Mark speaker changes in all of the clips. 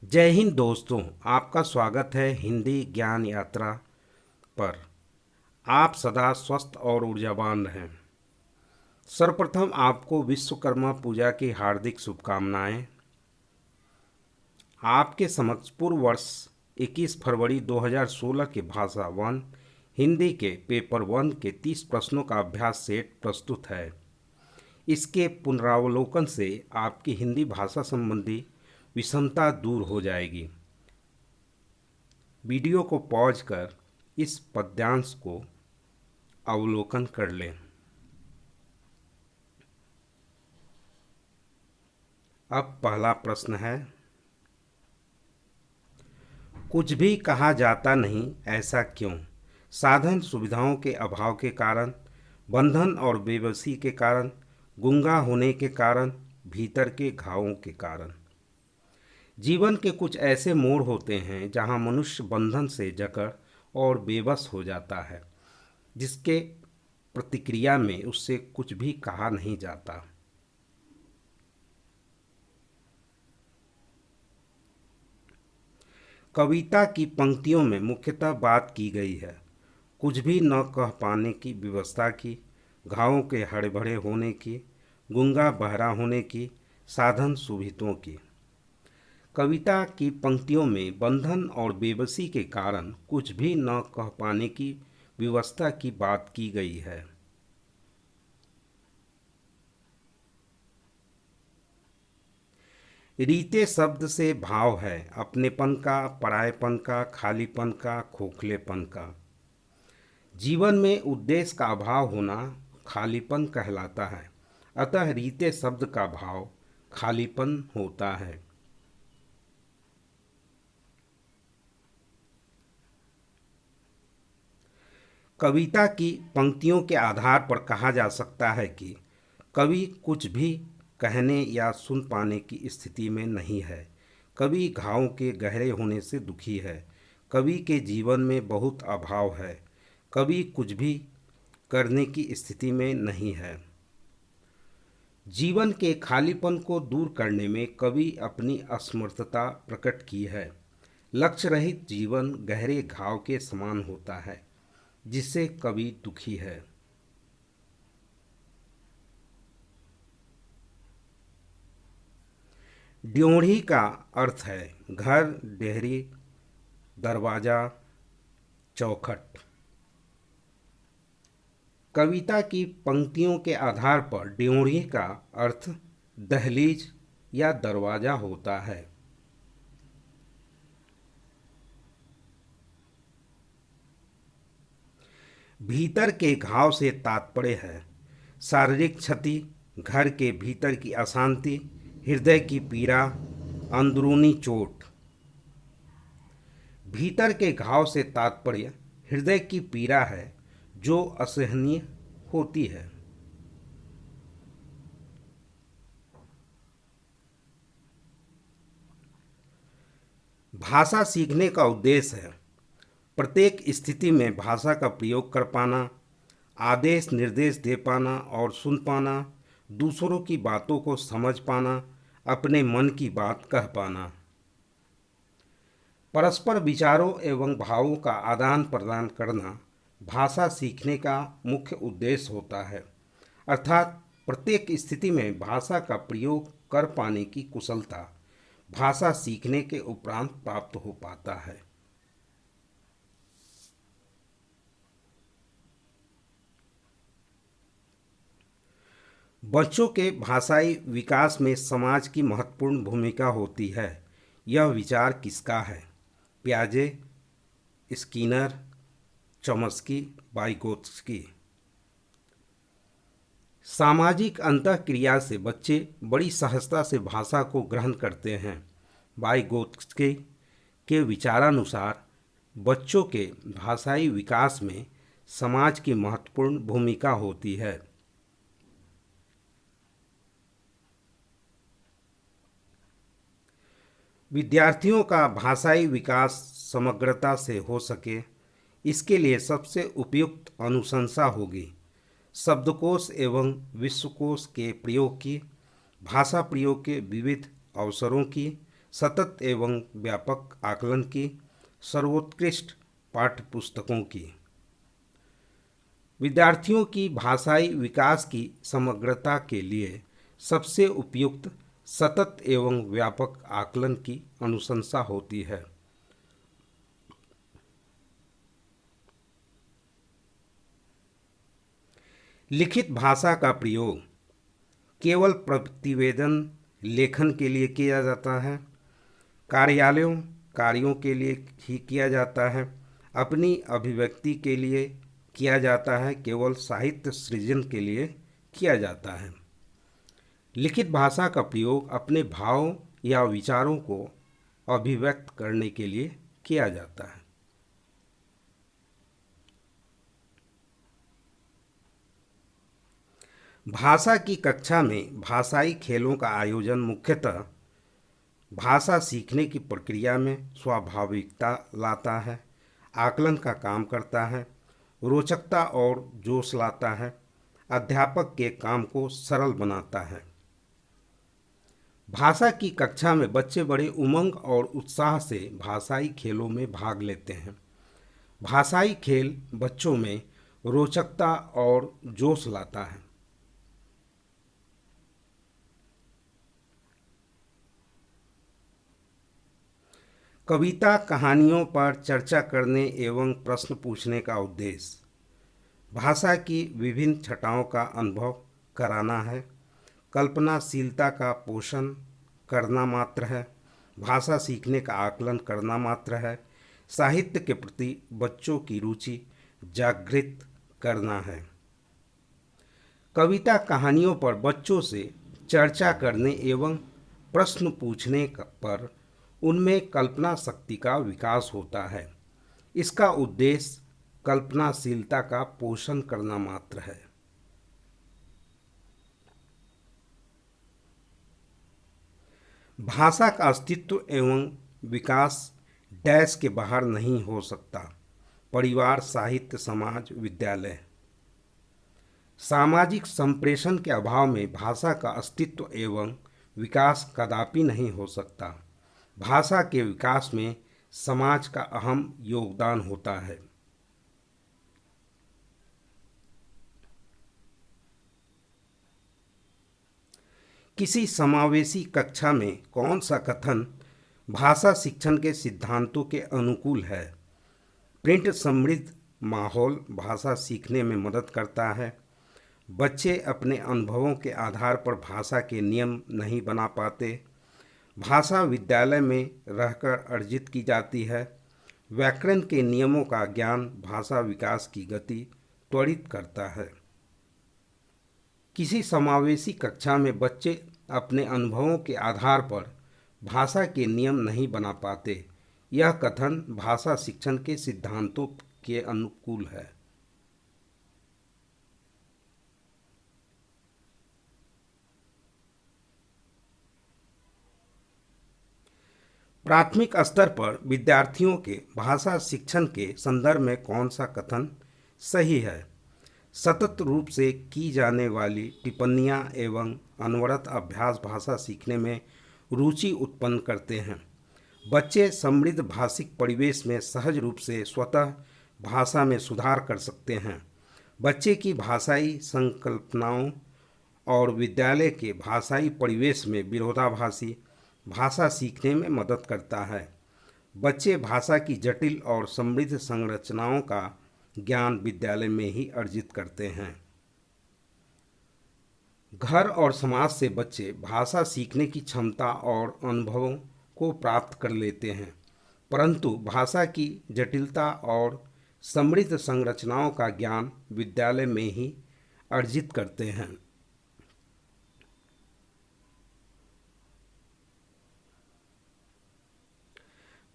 Speaker 1: जय हिंद दोस्तों। आपका स्वागत है हिंदी ज्ञान यात्रा पर। आप सदा स्वस्थ और ऊर्जावान रहें। सर्वप्रथम आपको विश्वकर्मा पूजा की हार्दिक शुभकामनाएं। आपके समक्ष पूर्व वर्ष 21 फरवरी 2016 के भाषा वन हिंदी के पेपर वन के 30 प्रश्नों का अभ्यास सेट प्रस्तुत है। इसके पुनरावलोकन से आपकी हिंदी भाषा संबंधी विषमता दूर हो जाएगी। वीडियो को पॉज कर इस पद्यांश को अवलोकन कर लें। अब पहला प्रश्न है, कुछ भी कहा जाता नहीं, ऐसा क्यों? साधन सुविधाओं के अभाव के कारण, बंधन और बेबसी के कारण, गूंगा होने के कारण, भीतर के घावों के कारण। जीवन के कुछ ऐसे मोड़ होते हैं जहां मनुष्य बंधन से जकड़ और बेबस हो जाता है, जिसके प्रतिक्रिया में उससे कुछ भी कहा नहीं जाता। कविता की पंक्तियों में मुख्यतः बात की गई है कुछ भी न कह पाने की व्यवस्था की, घावों के हरे भरे होने की, गूंगा बहरा होने की, साधन सुविधाओं की। कविता की पंक्तियों में बंधन और बेबसी के कारण कुछ भी न कह पाने की व्यवस्था की बात की गई है। रीते शब्द से भाव है अपनेपन का, परायेपन का, खालीपन का, खोखलेपन का। जीवन में उद्देश्य का अभाव होना खालीपन कहलाता है, अतः रीते शब्द का भाव खालीपन होता है। कविता की पंक्तियों के आधार पर कहा जा सकता है कि कवि कुछ भी कहने या सुन पाने की स्थिति में नहीं है। कवि घावों के गहरे होने से दुखी है। कवि के जीवन में बहुत अभाव है। कवि कुछ भी करने की स्थिति में नहीं है। जीवन के खालीपन को दूर करने में कवि अपनी असमर्थता प्रकट की है। लक्ष्य रहित जीवन गहरे घाव के समान होता है, जिससे कवि दुखी है। ड्योढ़ी का अर्थ है घर, डेहरी, दरवाजा, चौखट। कविता की पंक्तियों के आधार पर ड्योढ़ी का अर्थ दहलीज या दरवाजा होता है। भीतर के घाव से तात्पर्य है शारीरिक क्षति, घर के भीतर की अशांति, हृदय की पीड़ा, अंदरूनी चोट। भीतर के घाव से तात्पर्य हृदय की पीड़ा है जो असहनीय होती है। भाषा सीखने का उद्देश्य है प्रत्येक स्थिति में भाषा का प्रयोग कर पाना, आदेश निर्देश दे पाना और सुन पाना, दूसरों की बातों को समझ पाना, अपने मन की बात कह पाना। परस्पर विचारों एवं भावों का आदान प्रदान करना भाषा सीखने का मुख्य उद्देश्य होता है, अर्थात प्रत्येक स्थिति में भाषा का प्रयोग कर पाने की कुशलता भाषा सीखने के उपरांत प्राप्त हो पाता है। बच्चों के भाषाई विकास में समाज की महत्वपूर्ण भूमिका होती है। यह विचार किसका है? प्याजे, स्किनर, चॉम्स्की, वाइगोत्स्की। सामाजिक अंतःक्रिया से बच्चे बड़ी सहजता से भाषा को ग्रहण करते हैं। वाइगोत्स्की के विचारानुसार बच्चों के भाषाई विकास में समाज की महत्वपूर्ण भूमिका होती है। विद्यार्थियों का भाषाई विकास समग्रता से हो सके, इसके लिए सबसे उपयुक्त अनुशंसा होगी शब्दकोश एवं विश्वकोश के प्रयोग की, भाषा प्रयोग के विविध अवसरों की, सतत एवं व्यापक आकलन की, सर्वोत्कृष्ट पाठ्यपुस्तकों की। विद्यार्थियों की भाषाई विकास की समग्रता के लिए सबसे उपयुक्त सतत एवं व्यापक आकलन की अनुशंसा होती है। लिखित भाषा का प्रयोग केवल प्रतिवेदन लेखन के लिए किया जाता है, कार्यालयों कार्यों के लिए ही किया जाता है, अपनी अभिव्यक्ति के लिए किया जाता है, केवल साहित्य सृजन के लिए किया जाता है। लिखित भाषा का प्रयोग अपने भावों या विचारों को अभिव्यक्त करने के लिए किया जाता है। भाषा की कक्षा में भाषाई खेलों का आयोजन मुख्यतः भाषा सीखने की प्रक्रिया में स्वाभाविकता लाता है, आकलन का काम करता है, रोचकता और जोश लाता है, अध्यापक के काम को सरल बनाता है। भाषा की कक्षा में बच्चे बड़े उमंग और उत्साह से भाषाई खेलों में भाग लेते हैं। भाषाई खेल बच्चों में रोचकता और जोश लाता है। कविता कहानियों पर चर्चा करने एवं प्रश्न पूछने का उद्देश्य भाषा की विभिन्न छटाओं का अनुभव कराना है, कल्पनाशीलता का पोषण करना मात्र है, भाषा सीखने का आकलन करना मात्र है, साहित्य के प्रति बच्चों की रुचि जागृत करना है। कविता कहानियों पर बच्चों से चर्चा करने एवं प्रश्न पूछने पर उनमें कल्पना शक्ति का विकास होता है। इसका उद्देश्य कल्पनाशीलता का पोषण करना मात्र है। भाषा का अस्तित्व एवं विकास डैश के बाहर नहीं हो सकता। परिवार, साहित्य, समाज, विद्यालय। सामाजिक संप्रेषण के अभाव में भाषा का अस्तित्व एवं विकास कदापि नहीं हो सकता। भाषा के विकास में समाज का अहम योगदान होता है। किसी समावेशी कक्षा में कौन सा कथन भाषा शिक्षण के सिद्धांतों के अनुकूल है? प्रिंट समृद्ध माहौल भाषा सीखने में मदद करता है। बच्चे अपने अनुभवों के आधार पर भाषा के नियम नहीं बना पाते। भाषा विद्यालय में रहकर अर्जित की जाती है। व्याकरण के नियमों का ज्ञान भाषा विकास की गति त्वरित करता है। किसी समावेशी कक्षा में बच्चे अपने अनुभवों के आधार पर भाषा के नियम नहीं बना पाते। यह कथन भाषा शिक्षण के सिद्धांतों के अनुकूल है। प्राथमिक स्तर पर विद्यार्थियों के भाषा शिक्षण के संदर्भ में कौन सा कथन सही है? सतत रूप से की जाने वाली टिप्पणियाँ एवं अनवरत अभ्यास भाषा सीखने में रुचि उत्पन्न करते हैं। बच्चे समृद्ध भाषिक परिवेश में सहज रूप से स्वतः भाषा में सुधार कर सकते हैं। बच्चे की भाषाई संकल्पनाओं और विद्यालय के भाषाई परिवेश में विरोधाभासी भाषा सीखने में मदद करता है। बच्चे भाषा की जटिल और समृद्ध संरचनाओं का ज्ञान विद्यालय में ही अर्जित करते हैं। घर और समाज से बच्चे भाषा सीखने की क्षमता और अनुभवों को प्राप्त कर लेते हैं, परंतु भाषा की जटिलता और समृद्ध संरचनाओं का ज्ञान विद्यालय में ही अर्जित करते हैं।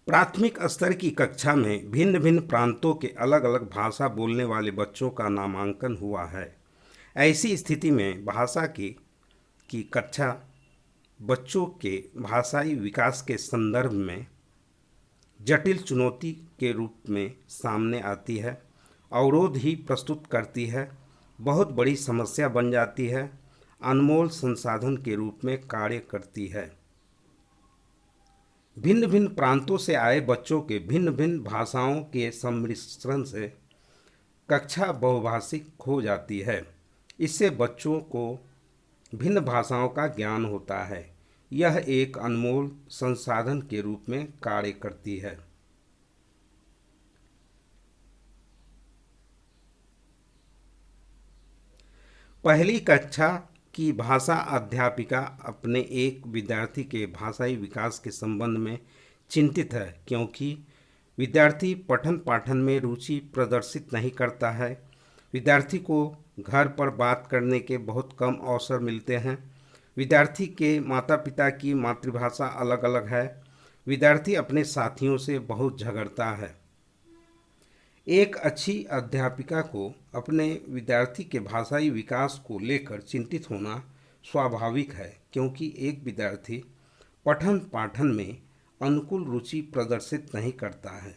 Speaker 1: प्राथमिक स्तर की कक्षा में भिन्न भिन्न प्रांतों के अलग अलग भाषा बोलने वाले बच्चों का नामांकन हुआ है। ऐसी स्थिति में भाषा की कक्षा बच्चों के भाषाई विकास के संदर्भ में जटिल चुनौती के रूप में सामने आती है, अवरोध ही प्रस्तुत करती है, बहुत बड़ी समस्या बन जाती है, अनमोल संसाधन के रूप में कार्य करती है। भिन्न भिन्न प्रांतों से आए बच्चों के भिन्न भिन्न भाषाओं के सम्मिश्रण से कक्षा बहुभाषिक हो जाती है। इससे बच्चों को भिन्न भाषाओं का ज्ञान होता है। यह एक अनमोल संसाधन के रूप में कार्य करती है। पहली कक्षा की भाषा अध्यापिका अपने एक विद्यार्थी के भाषाई विकास के संबंध में चिंतित है, क्योंकि विद्यार्थी पठन पाठन में रुचि प्रदर्शित नहीं करता है। विद्यार्थी को घर पर बात करने के बहुत कम अवसर मिलते हैं। विद्यार्थी के माता पिता की मातृभाषा अलग अलग है। विद्यार्थी अपने साथियों से बहुत झगड़ता है। एक अच्छी अध्यापिका को अपने विद्यार्थी के भाषाई विकास को लेकर चिंतित होना स्वाभाविक है, क्योंकि एक विद्यार्थी पठन पाठन में अनुकूल रुचि प्रदर्शित नहीं करता है।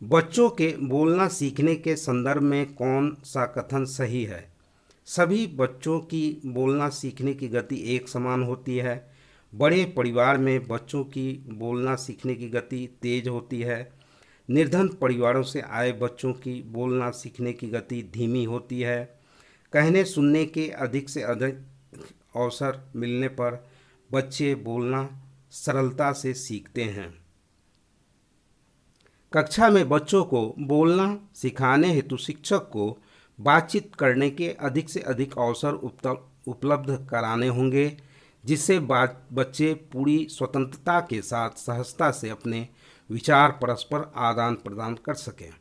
Speaker 1: बच्चों के बोलना सीखने के संदर्भ में कौन सा कथन सही है? सभी बच्चों की बोलना सीखने की गति एक समान होती है। बड़े परिवार में बच्चों की बोलना सीखने की गति तेज होती है। निर्धन परिवारों से आए बच्चों की बोलना सीखने की गति धीमी होती है। कहने सुनने के अधिक से अधिक अवसर मिलने पर बच्चे बोलना सरलता से सीखते हैं। कक्षा में बच्चों को बोलना सिखाने हेतु शिक्षक को बातचीत करने के अधिक से अधिक अवसर उपलब्ध कराने होंगे, जिससे बच्चे पूरी स्वतंत्रता के साथ सहजता से अपने विचार परस्पर आदान प्रदान कर सकें।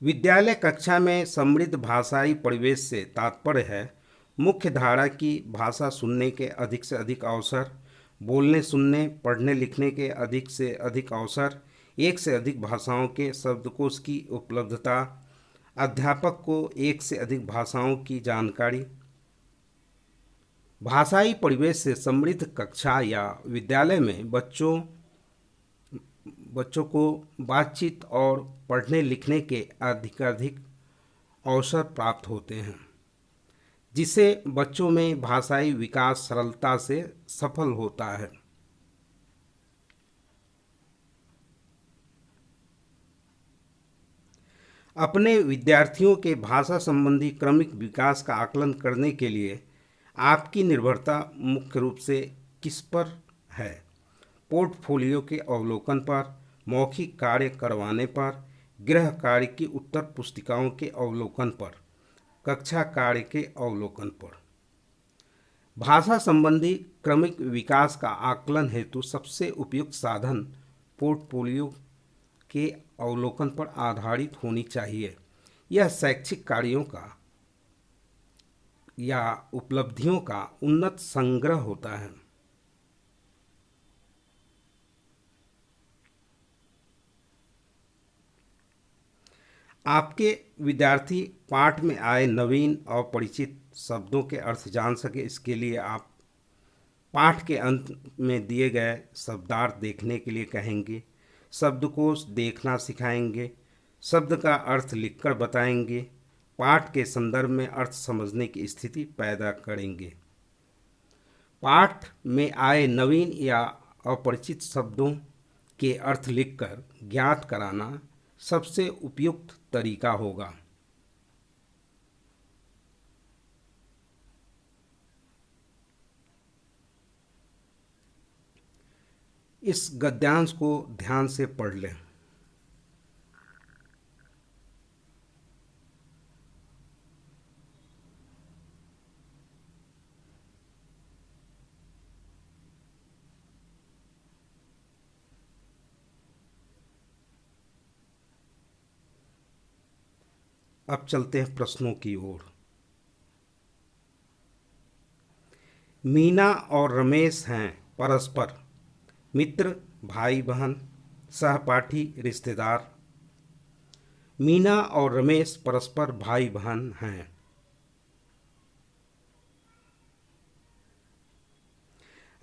Speaker 1: विद्यालय कक्षा में समृद्ध भाषाई परिवेश से तात्पर्य है मुख्य धारा की भाषा सुनने के अधिक से अधिक अवसर, बोलने सुनने पढ़ने लिखने के अधिक से अधिक अवसर, एक से अधिक भाषाओं के शब्दकोश की उपलब्धता, अध्यापक को एक से अधिक भाषाओं की जानकारी। भाषाई परिवेश से समृद्ध कक्षा या विद्यालय में बच्चों को बातचीत और पढ़ने लिखने के अधिकाधिक अवसर प्राप्त होते हैं, जिससे बच्चों में भाषाई विकास सरलता से सफल होता है। अपने विद्यार्थियों के भाषा संबंधी क्रमिक विकास का आकलन करने के लिए आपकी निर्भरता मुख्य रूप से किस पर है? पोर्टफोलियो के अवलोकन पर, मौखिक कार्य करवाने पर, गृह कार्य की उत्तर पुस्तिकाओं के अवलोकन पर, कक्षा कार्य के अवलोकन पर। भाषा संबंधी क्रमिक विकास का आकलन हेतु सबसे उपयुक्त साधन पोर्टफोलियो के अवलोकन पर आधारित होनी चाहिए। यह शैक्षिक कार्यों का या उपलब्धियों का उन्नत संग्रह होता है। आपके विद्यार्थी पाठ में आए नवीन और परिचित शब्दों के अर्थ जान सके, इसके लिए आप पाठ के अंत में दिए गए शब्दार्थ देखने के लिए कहेंगे, शब्दकोश देखना सिखाएंगे, शब्द का अर्थ लिखकर बताएंगे, पाठ के संदर्भ में अर्थ समझने की स्थिति पैदा करेंगे। पाठ में आए नवीन या अपरिचित शब्दों के अर्थ लिखकर ज्ञात कराना सबसे उपयुक्त तरीका होगा। इस गद्यांश को ध्यान से पढ़ लें। अब चलते हैं प्रश्नों की ओर। मीना और रमेश हैं परस्पर मित्र, भाई बहन, सहपाठी, रिश्तेदार। मीना और रमेश परस्पर भाई बहन हैं।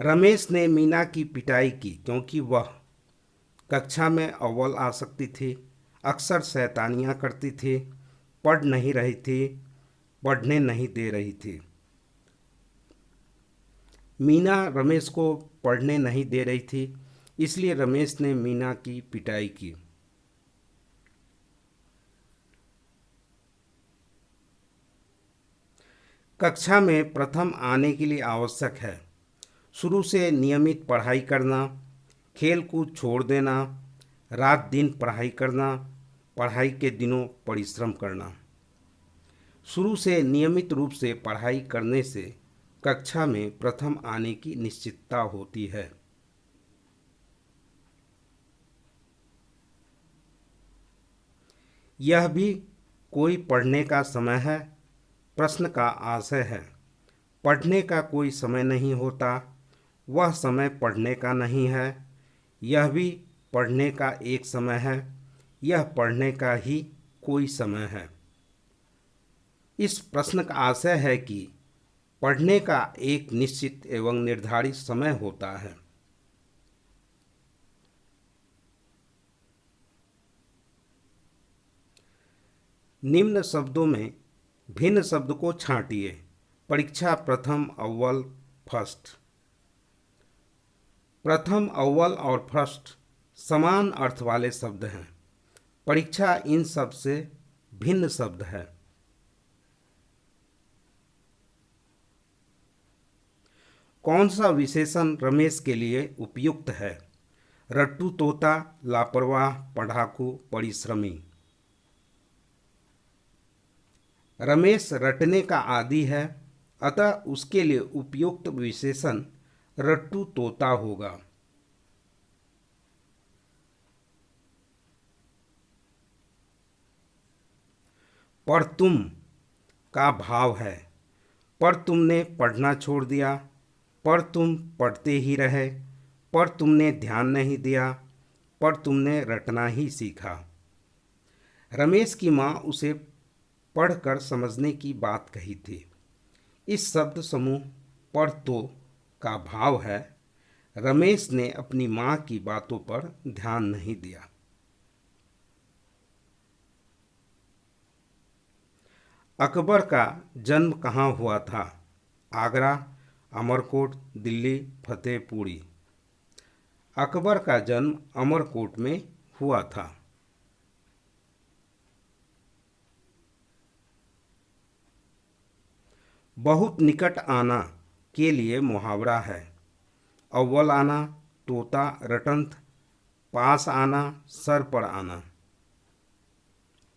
Speaker 1: रमेश ने मीना की पिटाई की क्योंकि वह कक्षा में अव्वल आ सकती थी, अक्सर शैतानियाँ करती थी, पढ़ नहीं रही थी, पढ़ने नहीं दे रही थी। मीना रमेश को पढ़ने नहीं दे रही थी, इसलिए रमेश ने मीना की पिटाई की। कक्षा में प्रथम आने के लिए आवश्यक है शुरू से नियमित पढ़ाई करना, खेल कूद छोड़ देना, रात दिन पढ़ाई करना, पढ़ाई के दिनों परिश्रम करना। शुरू से नियमित रूप से पढ़ाई करने से कक्षा में प्रथम आने की निश्चितता होती है। यह भी कोई पढ़ने का समय है? प्रश्न का आशय है। पढ़ने का कोई समय नहीं होता, वह समय पढ़ने का नहीं है। यह भी पढ़ने का एक समय है, यह पढ़ने का ही कोई समय है। इस प्रश्न का आशय है कि पढ़ने का एक निश्चित एवं निर्धारित समय होता है। निम्न शब्दों में भिन्न शब्द को छांटिए। परीक्षा प्रथम, अव्वल, फर्स्ट। प्रथम, अव्वल और फर्स्ट समान अर्थ वाले शब्द हैं। परीक्षा इन सब से भिन्न शब्द है। कौन सा विशेषण रमेश के लिए उपयुक्त है? रट्टू तोता, लापरवाह, पढ़ाकू, परिश्रमी। रमेश रटने का आदी है, अतः उसके लिए उपयुक्त विशेषण रट्टू तोता होगा। पर तुम का भाव है। पर तुमने पढ़ना छोड़ दिया, पर तुम पढ़ते ही रहे, पर तुमने ध्यान नहीं दिया, पर तुमने रटना ही सीखा। रमेश की माँ उसे पढ़कर समझने की बात कही थी। इस शब्द समूह पर तो का भाव है रमेश ने अपनी माँ की बातों पर ध्यान नहीं दिया। अकबर का जन्म कहाँ हुआ था? आगरा, अमरकोट, दिल्ली, फतेहपुरी। अकबर का जन्म अमरकोट में हुआ था। बहुत निकट आना के लिए मुहावरा है। अव्वल आना, तोता रटंत, पास आना, सर पर आना।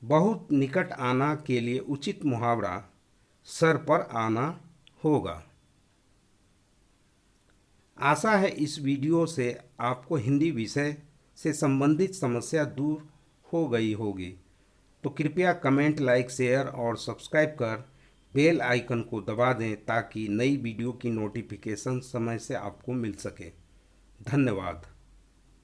Speaker 1: बहुत निकट आना के लिए उचित मुहावरा सर पर आना होगा। आशा है इस वीडियो से आपको हिंदी विषय से संबंधित समस्या दूर हो गई होगी। तो कृपया कमेंट, लाइक, शेयर और सब्सक्राइब कर बेल आइकन को दबा दें ताकि नई वीडियो की नोटिफिकेशन समय से आपको मिल सके। धन्यवाद।